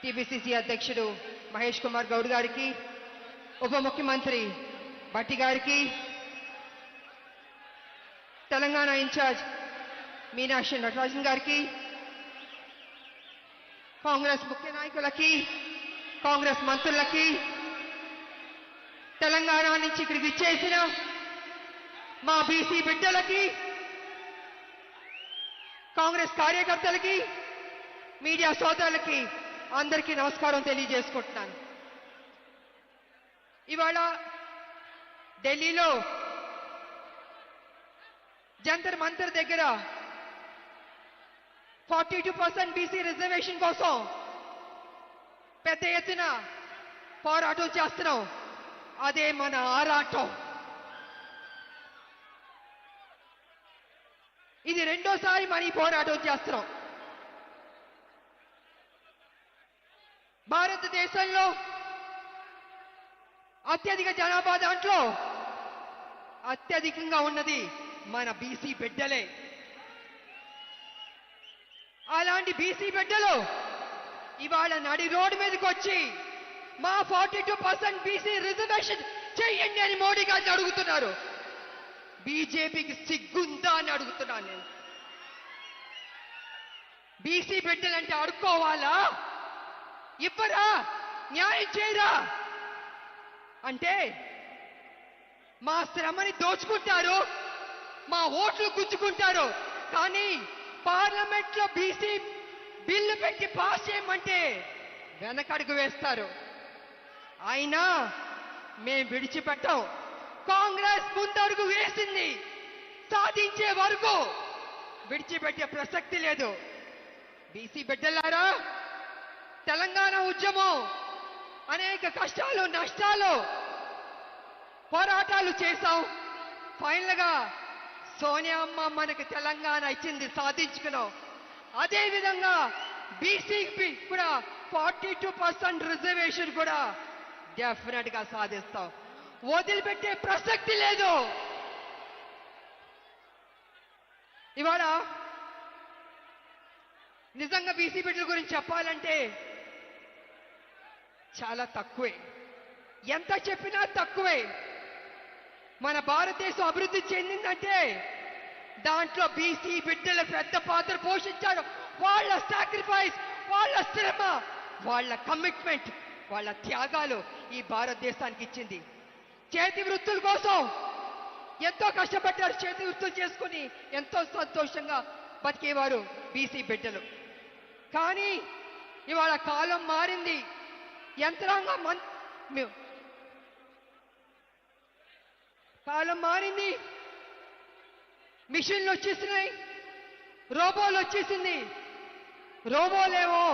TPCC అధ్యక్షుడు మహేష్ కుమార్ గౌడ్ గారికి, ఉప ముఖ్యమంత్రి భట్టి గారికి, తెలంగాణ ఇన్ఛార్జ్ మీనాక్షి నటరాజన్ గారికి, కాంగ్రెస్ ముఖ్య నాయకులకి, కాంగ్రెస్ మంత్రులకి, తెలంగాణ నుంచి ఇక్కడికి ఇచ్చేసిన మా బీసీ బిడ్డలకి, కాంగ్రెస్ కార్యకర్తలకి, మీడియా సోదరులకి అందరికీ నమస్కారం తెలియజేసుకుంటున్నాను. ఇవాళ ఢిల్లీలో జంతర్ మంతర్ దగ్గర 42% బీసీ రిజర్వేషన్ కోసం పెద్ద ఎత్తున పోరాటం చేస్తున్నాం. అదే మన ఆరాటం. ఇది రెండోసారి మన ఈ పోరాటం చేస్తున్నాం. భారతదేశంలో అత్యధిక జనాభా దాంట్లో అత్యధికంగా ఉన్నది మన బీసీ బిడ్డలే. అలాంటి బీసీ బిడ్డలు ఇవాళ నడి రోడ్డు మీదకి వచ్చి మా 42% బీసీ రిజర్వేషన్ చెయ్యండి అని మోడీ గారిని అడుగుతున్నారు. బీజేపీకి సిగ్గుందా అని అడుగుతున్నాను నేను. బీసీ బిడ్డలంటే అడుక్కోవాలా? ఇవ్వరా? న్యాయం చేయరా? అంటే మా శ్రమని దోచుకుంటారు, మా ఓట్లు గుంజుకుంటారు. కానీ పార్లమెంట్ లో బీసీ బిల్లు పెట్టి పాస్ చేయమంటే వెనకడుగు వేస్తారు. అయినా మేం విడిచిపెట్టాం. కాంగ్రెస్ ముందడుగు వేసింది, సాధించే వరకు విడిచిపెట్టే ప్రసక్తి లేదు. బీసీ బిడ్డలారా, తెలంగాణ ఉద్యమం అనేక కష్టాలు, నష్టాలు, పోరాటాలు చేశాం. ఫైనల్ గా సోనియా అమ్మ మనకి తెలంగాణ ఇచ్చింది, సాధించుకున్నాం. అదే విధంగా బీసీకి కూడా 42% రిజర్వేషన్ కూడా డెఫినెట్ గా సాధిస్తాం. వదిలిపెట్టే ప్రసక్తి లేదు. ఇవాళ నిజంగా బీసీ బిడ్డల గురించి చెప్పాలంటే చాలా తక్కువే. ఎంత చెప్పినా తక్కువే. మన భారతదేశం అభివృద్ధి చెందిందంటే దాంట్లో బీసీ బిడ్డలు పెద్ద పాత్ర పోషించారు. వాళ్ళ సాక్రిఫైస్, వాళ్ళ శ్రమ, వాళ్ళ కమిట్మెంట్, వాళ్ళ త్యాగాలు ఈ భారతదేశానికి ఇచ్చింది. చేతి వృత్తుల కోసం ఎంతో కష్టపడ్డారు. చేతి వృత్తులు చేసుకుని ఎంతో సంతోషంగా బతికేవారు బీసీ బిడ్డలు. కానీ ఇవాళ కాలం మారింది. యంత్రాంగం కాలం మారింది. మిషన్లు వచ్చేసినాయి, రోబోలు వచ్చేసింది. రోబోలేమో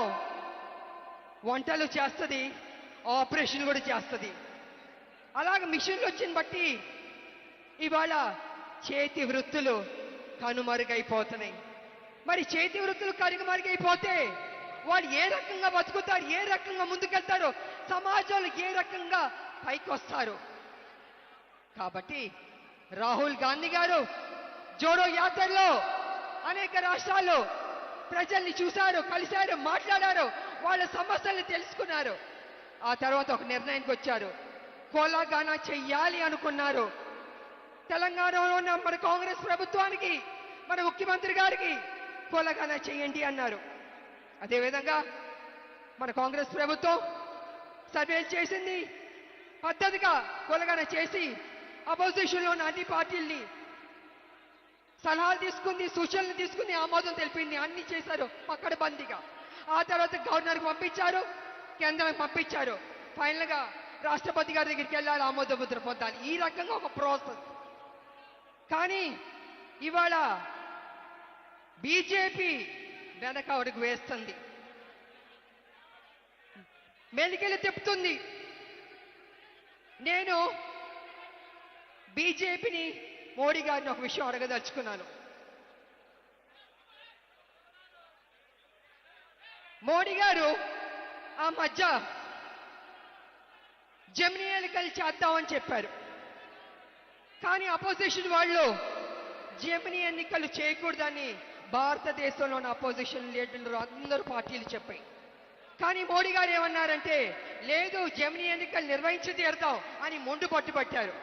వంటలు చేస్తుంది, ఆపరేషన్ కూడా చేస్తుంది. అలాగే మిషన్లు వచ్చిన బట్టి ఇవాళ చేతి వృత్తులు కనుమరుగైపోతున్నాయి. మరి చేతి వృత్తులు కనుమరుగైపోతే వాళ్ళు ఏ రకంగా బతుకుతారు, ఏ రకంగా ముందుకెళ్తారు, సమాజంలో ఏ రకంగా పైకి వస్తారు? కాబట్టి రాహుల్ గాంధీ గారు జోడో యాత్రలో అనేక రాష్ట్రాల్లో ప్రజల్ని చూశారు, కలిశారు, మాట్లాడారు, వాళ్ళ సమస్యల్ని తెలుసుకున్నారు. ఆ తర్వాత ఒక నిర్ణయానికి వచ్చారు. కోలాగానా చెయ్యాలి అనుకున్నారు. తెలంగాణలో ఉన్న మన కాంగ్రెస్ ప్రభుత్వానికి, మన ముఖ్యమంత్రి గారికి కోలాగానా చెయ్యండి అన్నారు. అదేవిధంగా మన కాంగ్రెస్ ప్రభుత్వం సర్వేలు చేసింది, పద్ధతిగా కోలాగానా చేసి అపోజిషన్లో ఉన్న అన్ని పార్టీల్ని సలహాలు తీసుకుంది, సూచనలు తీసుకుని ఆమోదం తెలిపింది. అన్ని చేశారు పక్కడబందీగా. ఆ తర్వాత గవర్నర్కి పంపించారు, కేంద్రానికి పంపించారు. ఫైనల్ గా రాష్ట్రపతి గారి దగ్గరికి వెళ్ళాలి, ఆమోద ముద్ర పొందాలి. ఈ రకంగా ఒక ప్రాసెస్. కానీ ఇవాళ బీజేపీ వెనక అడుగు వేస్తుంది, మెలికెళ్ళి తిప్పుతుంది. నేను బీజేపీని, మోడీ గారిని ఒక విషయం అడగదలుచుకున్నాను. మోడీ గారు ఆ మధ్య జమినీ ఎన్నికలు చేద్దామని చెప్పారు. కానీ అపోజిషన్ వాళ్ళు జమినీ ఎన్నికలు చేయకూడదని భారతదేశంలోని అపోజిషన్ లీడర్లు అందరూ పార్టీలు చెప్పాయి. కానీ మోడీ గారు ఏమన్నారంటే లేదు జమిని ఎన్నికలు నిర్వహించి తీరుతాం అని మొండు పట్టుబట్టారు.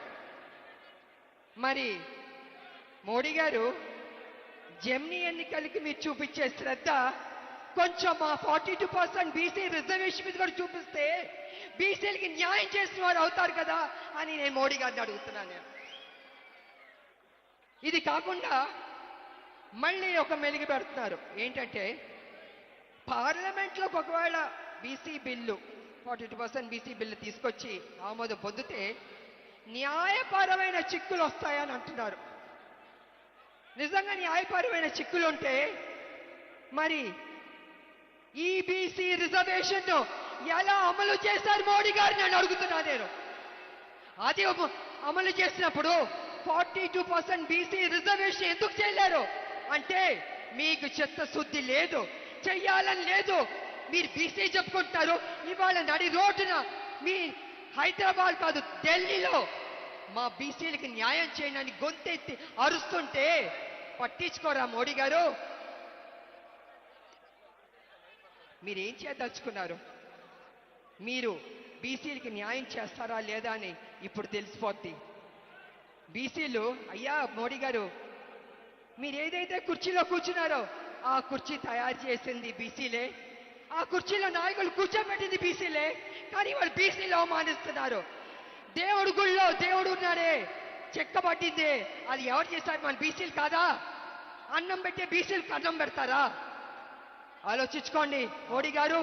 మరి మోడీ గారు జమిని ఎన్నికలకి మీరు చూపించే శ్రద్ధ కొంచెం మా 42% బీసీ రిజర్వేషన్ మీద కూడా చూపిస్తే బీసీలకి న్యాయం చేసిన వారు అవుతారు కదా అని నేను మోడీ గారిని అడుగుతున్నాను. ఇది కాకుండా మళ్ళీ ఒక మెలిగి పెడుతున్నారు. ఏంటంటే పార్లమెంట్లోకి ఒకవేళ బీసీ బిల్లు 42% బీసీ బిల్లు తీసుకొచ్చి ఆమోదం పొందితే న్యాయపరమైన చిక్కులు వస్తాయని అంటున్నారు. నిజంగా న్యాయపరమైన చిక్కులు ఉంటే మరి ఈ బీసీ రిజర్వేషన్ ఎలా అమలు చేశారు మోడీ గారిని అని అడుగుతున్నా నేను. అది అమలు చేసినప్పుడు 42% బీసీ రిజర్వేషన్ ఎందుకు చేయలేరు అంటే మీకు చిత్తశుద్ధి లేదు, చెయ్యాలని లేదు. మీరు బీసీ చెప్పుకుంటారు, ఇవాళ నడి రోడ్డున మీ హైదరాబాద్ కాదు ఢిల్లీలో మా బీసీలకి న్యాయం చేయడానికి గొంతెత్తి అరుస్తుంటే పట్టించుకోరా మోడీ గారు? మీరేం చేయదలుచుకున్నారు? మీరు బీసీలకి న్యాయం చేస్తారా లేదా అని ఇప్పుడు తెలిసిపోద్ది. బీసీలు అయ్యా మోడీ గారు మీరు ఏదైతే కుర్చీలో కూర్చున్నారో ఆ కుర్చీ తయారు చేసింది బీసీలే, ఆ కుర్చీలో నాయకులు కూర్చోబెట్టింది బీసీలే, కానీ వాళ్ళు బీసీలు అవమానిస్తున్నారు. దేవుడు గుళ్ళో దేవుడు ఉన్నాడే చెక్కబట్టిందే అది ఎవరు చేశారు? మన బీసీలు కాదా? అన్నం పెట్టే బీసీలకు అన్నం పెడతారా? ఆలోచించుకోండి మోడీ గారు.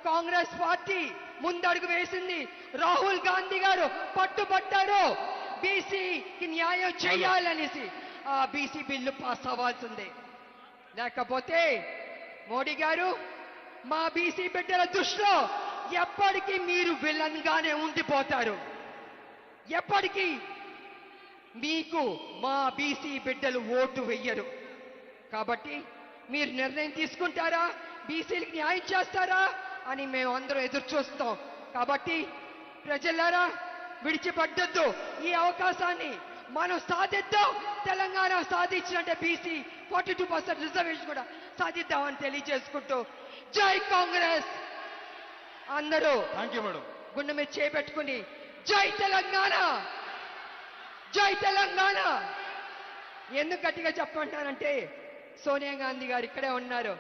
కాంగ్రెస్ పార్టీ ముందడుగు వేసింది, రాహుల్ గాంధీ గారు పట్టుబట్టారు బీసీకి న్యాయం చేయాలనేసి. ఆ బీసీ బిల్లు పాస్ అవ్వాల్సిందే, లేకపోతే మోడీ గారు మా బీసీ బిడ్డల దృష్టిలో ఎప్పటికీ మీరు విలన్ గానే ఉండిపోతారు. ఎప్పటికీ మీకు మా బీసీ బిడ్డలు ఓటు వెయ్యరు. కాబట్టి మీరు నిర్ణయం తీసుకుంటారా, బీసీలకు న్యాయం చేస్తారా అని మేము అందరం ఎదురు చూస్తాం. కాబట్టి ప్రజలారా విడిచిపడ్డొద్దు, ఈ అవకాశాన్ని మనం సాధిద్దాం. తెలంగాణ సాధించినట్టే బీసీ 42% రిజర్వేషన్ కూడా సాధిద్దామని తెలియజేసుకుంటూ జై కాంగ్రెస్. అందరూ గుండె మీద చేపెట్టుకుని జై తెలంగాణ, జై తెలంగాణ. ఎందుకు గట్టిగా చెప్పమంటానంటే సోనియా గాంధీ గారు ఇక్కడే ఉన్నారు.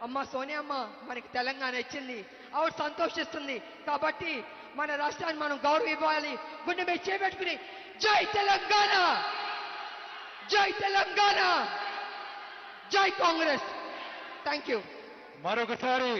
అమ్మ సోనియా అమ్మ మనకి తెలంగాణ ఇచ్చింది, ఆవిడ సంతోషిస్తుంది. కాబట్టి మన రాష్ట్రాన్ని మనం గౌరవం ఇవ్వాలి. గుండె మీద చేపెట్టుకుని జై తెలంగాణ, జై తెలంగాణ, జై కాంగ్రెస్. Thank you. మరొకసారి